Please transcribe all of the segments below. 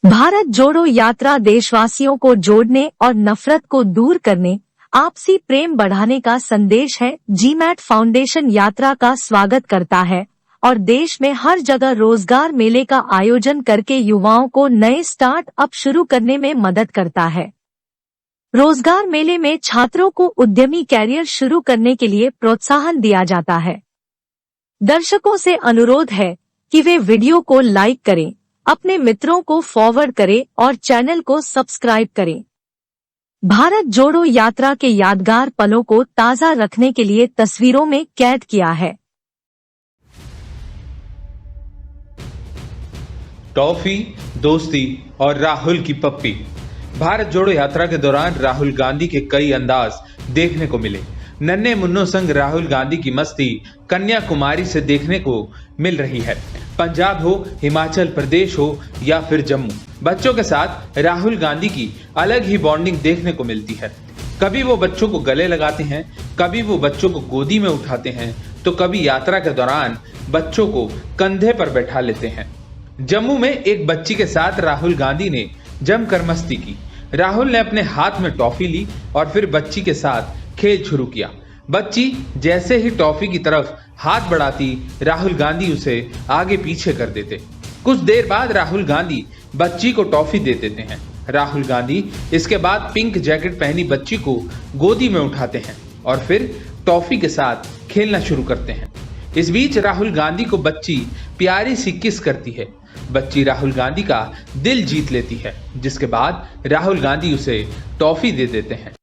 भारत जोड़ो यात्रा देशवासियों को जोड़ने और नफरत को दूर करने, आपसी प्रेम बढ़ाने का संदेश है। जीमैट फाउंडेशन यात्रा का स्वागत करता है और देश में हर जगह रोजगार मेले का आयोजन करके युवाओं को नए स्टार्ट अप शुरू करने में मदद करता है। रोजगार मेले में छात्रों को उद्यमी कैरियर शुरू करने के लिए प्रोत्साहन दिया जाता है। दर्शकों से अनुरोध है कि वे वीडियो को लाइक करें, अपने मित्रों को फॉरवर्ड करें और चैनल को सब्सक्राइब करें। भारत जोड़ो यात्रा के यादगार पलों को ताज़ा रखने के लिए तस्वीरों में कैद किया है। टॉफी, दोस्ती और राहुल की पप्पी। भारत जोड़ो यात्रा के दौरान राहुल गांधी के कई अंदाज देखने को मिले। नन्हे मुन्नों संग राहुल गांधी की मस्ती कन्याकुमारी से देखने को मिल रही है। पंजाब हो, हिमाचल प्रदेश हो या फिर जम्मू, बच्चों के साथ राहुल गांधी की अलग ही बॉन्डिंग देखने को मिलती है। कभी वो बच्चों को गले लगाते हैं, कभी वो बच्चों को गोदी में उठाते हैं, तो कभी यात्रा के दौरान बच्चों को कंधे पर बैठा लेते हैं। जम्मू में एक बच्ची के साथ राहुल गांधी ने जमकर मस्ती की। राहुल ने अपने हाथ में टॉफी ली और फिर बच्ची के साथ खेल शुरू किया। बच्ची जैसे ही टॉफी की तरफ हाथ बढ़ाती, राहुल गांधी उसे आगे पीछे कर देते। कुछ देर बाद राहुल गांधी बच्ची को टॉफी दे देते हैं। राहुल गांधी इसके बाद पिंक जैकेट पहनी बच्ची को गोदी में उठाते हैं और फिर टॉफी के साथ खेलना शुरू करते हैं। इस बीच राहुल गांधी को बच्ची प्यारी सी किस करती है। बच्ची राहुल गांधी का दिल जीत लेती है, जिसके बाद राहुल गांधी उसे टॉफी दे देते हैं।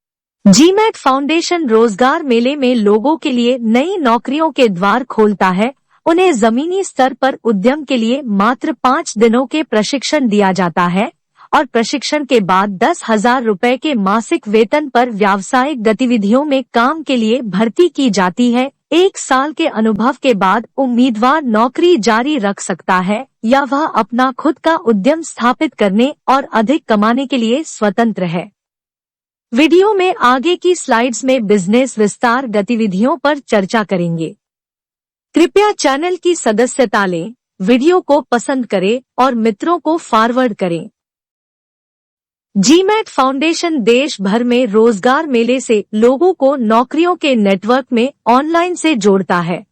जीमैट फाउंडेशन रोजगार मेले में लोगों के लिए नई नौकरियों के द्वार खोलता है। उन्हें जमीनी स्तर पर उद्यम के लिए मात्र 5 दिनों के प्रशिक्षण दिया जाता है और प्रशिक्षण के बाद 10,000 रुपए के मासिक वेतन पर व्यावसायिक गतिविधियों में काम के लिए भर्ती की जाती है। 1 साल के अनुभव के बाद उम्मीदवार नौकरी जारी रख सकता है या वह अपना खुद का उद्यम स्थापित करने और अधिक कमाने के लिए स्वतंत्र है। वीडियो में आगे की स्लाइड्स में बिजनेस विस्तार गतिविधियों पर चर्चा करेंगे। कृपया चैनल की सदस्यता लें, वीडियो को पसंद करें और मित्रों को फॉरवर्ड करें। जीमैट फाउंडेशन देश भर में रोजगार मेले से लोगों को नौकरियों के नेटवर्क में ऑनलाइन से जोड़ता है।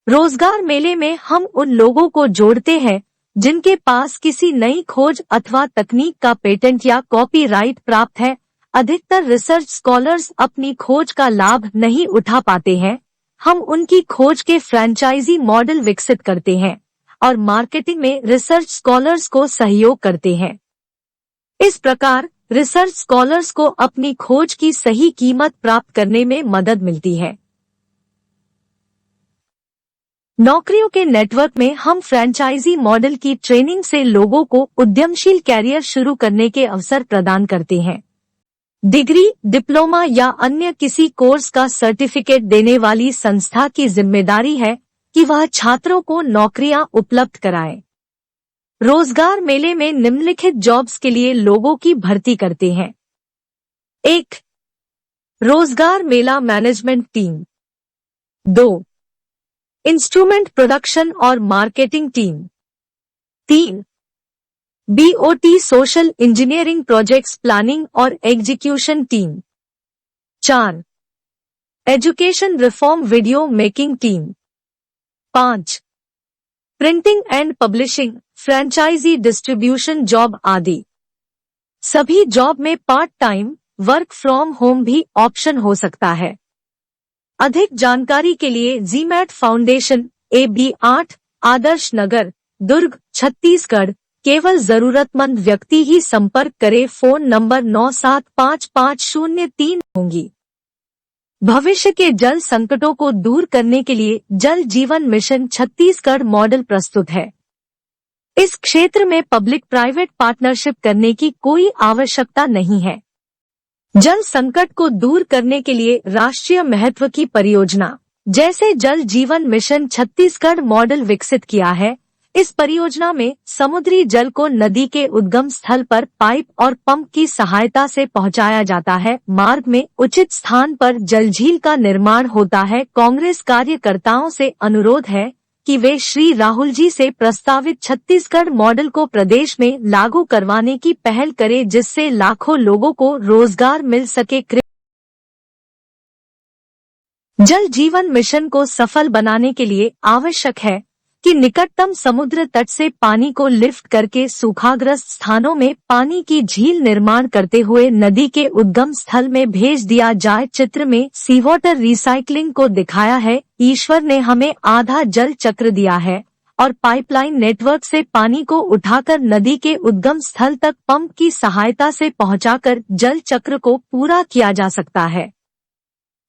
रोजगार मेले में हम उन लोगों को जोड़ते हैं जिनके पास किसी नई खोज अथवा तकनीक का पेटेंट या कॉपीराइट प्राप्त है। अधिकतर रिसर्च स्कॉलर्स अपनी खोज का लाभ नहीं उठा पाते हैं। हम उनकी खोज के फ्रेंचाइजी मॉडल विकसित करते हैं और मार्केटिंग में रिसर्च स्कॉलर्स को सहयोग करते हैं। इस प्रकार रिसर्च स्कॉलर्स को अपनी खोज की सही कीमत प्राप्त करने में मदद मिलती है। नौकरियों के नेटवर्क में हम फ्रेंचाइजी मॉडल की ट्रेनिंग से लोगों को उद्यमशील कैरियर शुरू करने के अवसर प्रदान करते हैं। डिग्री, डिप्लोमा या अन्य किसी कोर्स का सर्टिफिकेट देने वाली संस्था की जिम्मेदारी है कि वह छात्रों को नौकरियां उपलब्ध कराए। रोजगार मेले में निम्नलिखित जॉब्स के लिए लोगों की भर्ती करते हैं। 1. रोजगार मेला मैनेजमेंट टीम। 2. इंस्ट्रूमेंट प्रोडक्शन और marketing team. 3. BOT social engineering projects planning और execution team. 4. Education reform video making team. 5. Printing and publishing, franchise distribution job आदि। सभी जॉब में part time work from home भी ऑप्शन हो सकता है। अधिक जानकारी के लिए GMAT foundation AB 8, Adarsh Nagar, Durg, Chhattisgarh. केवल जरूरतमंद व्यक्ति ही संपर्क करे। फोन नंबर 975503 होंगी। भविष्य के जल संकटों को दूर करने के लिए जल जीवन मिशन छत्तीसगढ़ मॉडल प्रस्तुत है। इस क्षेत्र में पब्लिक प्राइवेट पार्टनरशिप करने की कोई आवश्यकता नहीं है। जल संकट को दूर करने के लिए राष्ट्रीय महत्व की परियोजना जैसे जल जीवन मिशन छत्तीसगढ़ मॉडल विकसित किया है। इस परियोजना में समुद्री जल को नदी के उद्गम स्थल पर पाइप और पंप की सहायता से पहुंचाया जाता है। मार्ग में उचित स्थान पर जल झील का निर्माण होता है। कांग्रेस कार्यकर्ताओं से अनुरोध है कि वे श्री राहुल जी से प्रस्तावित छत्तीसगढ़ मॉडल को प्रदेश में लागू करवाने की पहल करें, जिससे लाखों लोगों को रोजगार मिल सके। जल जीवन मिशन को सफल बनाने के लिए आवश्यक है कि निकटतम समुद्र तट से पानी को लिफ्ट करके सूखाग्रस्त स्थानों में पानी की झील निर्माण करते हुए नदी के उद्गम स्थल में भेज दिया जाए। चित्र में सी वाटर रिसाइकलिंग को दिखाया है। ईश्वर ने हमें आधा जल चक्र दिया है और पाइपलाइन नेटवर्क से पानी को उठाकर नदी के उद्गम स्थल तक पंप की सहायता से पहुंचाकर जल चक्र को पूरा किया जा सकता है।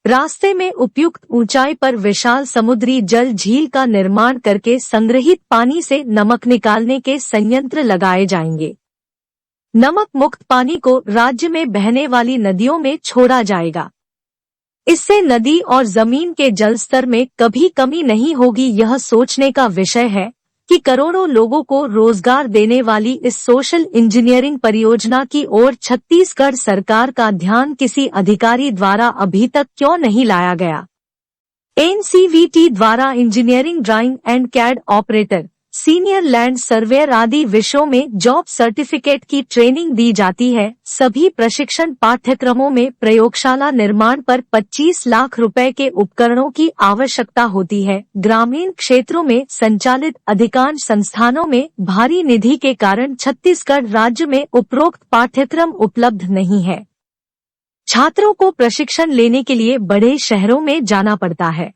रास्ते में उपयुक्त ऊंचाई पर विशाल समुद्री जल झील का निर्माण करके संग्रहित पानी से नमक निकालने के संयंत्र लगाए जाएंगे। नमक मुक्त पानी को राज्य में बहने वाली नदियों में छोड़ा जाएगा। इससे नदी और जमीन के जलस्तर में कभी कमी नहीं होगी। यह सोचने का विषय है कि करोड़ों लोगों को रोजगार देने वाली इस सोशल इंजीनियरिंग परियोजना की ओर छत्तीसगढ़ सरकार का ध्यान किसी अधिकारी द्वारा अभी तक क्यों नहीं लाया गया। एनसीवीटी द्वारा engineering drawing and CAD operator, senior land surveyor आदि विषयों में जॉब सर्टिफिकेट की ट्रेनिंग दी जाती है। सभी प्रशिक्षण पाठ्यक्रमों में प्रयोगशाला निर्माण पर 25 लाख रुपए के उपकरणों की आवश्यकता होती है। ग्रामीण क्षेत्रों में संचालित अधिकांश संस्थानों में भारी निधि के कारण छत्तीसगढ़ राज्य में उपरोक्त पाठ्यक्रम उपलब्ध नहीं है। छात्रों को प्रशिक्षण लेने के लिए बड़े शहरों में जाना पड़ता है।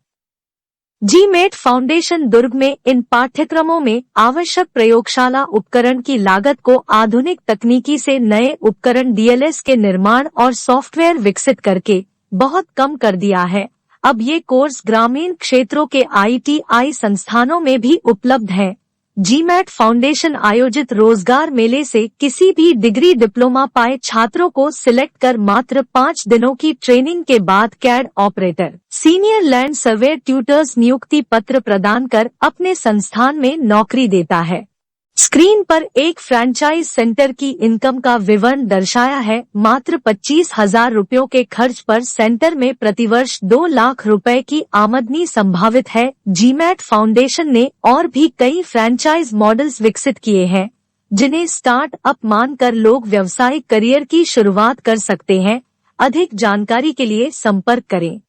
जीमेट फाउंडेशन दुर्ग में इन पाठ्यक्रमों में आवश्यक प्रयोगशाला उपकरण की लागत को आधुनिक तकनीकी से नए उपकरण डीएलएस के निर्माण और सॉफ्टवेयर विकसित करके बहुत कम कर दिया है। अब ये कोर्स ग्रामीण क्षेत्रों के आईटीआई संस्थानों में भी उपलब्ध है। जीमेट फाउंडेशन आयोजित रोजगार मेले से किसी भी डिग्री डिप्लोमा पाए छात्रों को सिलेक्ट कर मात्र 5 दिनों की ट्रेनिंग के बाद CAD operator, senior land surveyor tutors नियुक्ति पत्र प्रदान कर अपने संस्थान में नौकरी देता है। स्क्रीन पर एक फ्रैंचाइज सेंटर की इनकम का विवरण दर्शाया है। मात्र 25,000 रुपयों के खर्च पर सेंटर में प्रतिवर्ष 2 लाख रुपए की आमदनी संभावित है। जीमेट फाउंडेशन ने और भी कई फ्रैंचाइज मॉडल्स विकसित किए हैं, जिन्हें स्टार्ट अप मानकर लोग व्यावसायिक करियर की शुरुआत कर सकते हैं। अधिक जानकारी के लिए संपर्क करें।